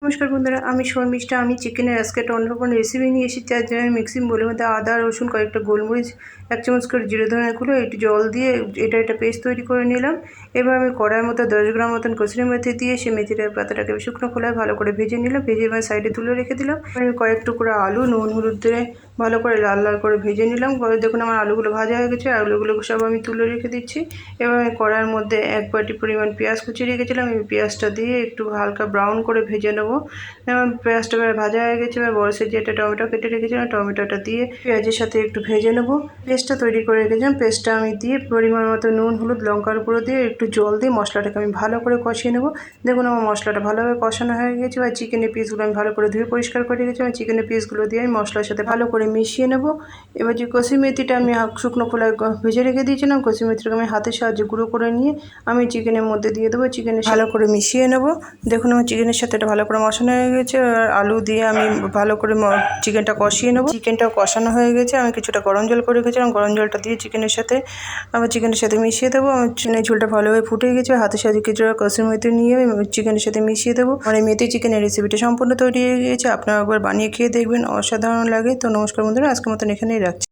নমস্কার বন্ধুরা, আমি শর্মিষ্ঠা। আমি চিকেনের আজকে একটা অন্যরকম রেসিপি নিয়ে এসেছি। তার জন্য মিক্সিং বোলের মধ্যে আদা, রসুন, কয়েকটা গোলমরিচ, 1 চামচ করে জিরে ধনেগুলো একটু জল দিয়ে এটা পেস্ট তৈরি করে নিলাম। এবার আমি কড়াইয়ের মধ্যে 10 গ্রাম মতন কসুরি মেথি দিয়ে সেই মেথিটার পাতাটাকে শুকনো খোলায় ভালো করে ভেজে নিলাম। ভেজে এবার সাইডে তুলে রেখে দিলাম। আমি কয়েক টুকরো আলু নুন হলুদ দিয়ে ভালো করে লাল লাল করে ভেজে নিলাম। দেখুন আমার আলুগুলো ভাজা হয়ে গেছে। আলুগুলো সব আমি তুলে রেখে দিচ্ছি। এবার আমি কড়াইয়ের মধ্যে 1 বাটি পরিমাণ পেঁয়াজ কুচিয়ে রেখেছিলাম। এই পেঁয়াজটা দিয়ে একটু হালকা ব্রাউন করে ভেজে নেবো। যেমন পেঁয়াজটা ভাজা হয়ে গেছে। এবার বড় সাইজে একটা টমেটো কেটে রেখেছিলাম। টমেটোটা দিয়ে পেঁয়াজের সাথে একটু ভেজে নেবো। পেস্টটা তৈরি করে রেখেছিলাম। পেস্টটা আমি দিয়ে পরিমাণ মতো নুন হলুদ লঙ্কার গুঁড়ো দিয়ে একটু জল দিয়ে মশলাটাকে আমি ভালো করে কষিয়ে নেবো। দেখুন আমার মশলাটা ভালোভাবে কষানো হয়ে গেছে। এবার চিকেনের পিসগুলো আমি ভালো করে ধুয়ে পরিষ্কার করে রেখেছিলাম। চিকেনের পিসগুলো দিয়ে আমি মশলার সাথে ভালো করে মিশিয়ে নেবো। এবার যে কসুরি মেথিটা আমি শুকনো খোলায় ভেজে রেখে দিয়েছিলাম, কসুরি মেথিটাকে আমি হাতের সাহায্যে গুঁড়ো করে নিয়ে আমি চিকেনের মধ্যে দিয়ে দেবো। চিকেনের ভালো করে মিশিয়ে নেবো। দেখুন আমার চিকেনের সাথে এটা ভালো করে মশানো হয়ে গেছে। আর আলু দিয়ে আমি ভালো করে চিকেনটা কষিয়ে নেবো। চিকেনটাও কষানো হয়ে গেছে। আমি কিছুটা গরম জল করে রেখেছিলাম। গরম জলটা দিয়ে চিকেনের সাথে মিশিয়ে দেবো। আমার চিকেনের ঝোলটা ভালোভাবে ফুটে গেছে। হাতের সাহায্যে কিছুটা কসুরি মেথি নিয়ে আমি চিকেনের সাথে মিশিয়ে দেবো। আর এই মেথি চিকেনের রেসিপিটা সম্পূর্ণ তৈরি হয়ে গিয়েছে। আপনারা একবার বানিয়ে খেয়ে দেখবেন, অসাধারণ লাগে। তো নমস্কার বন্ধুরা, আজকের মতন এখানেই রাখছি।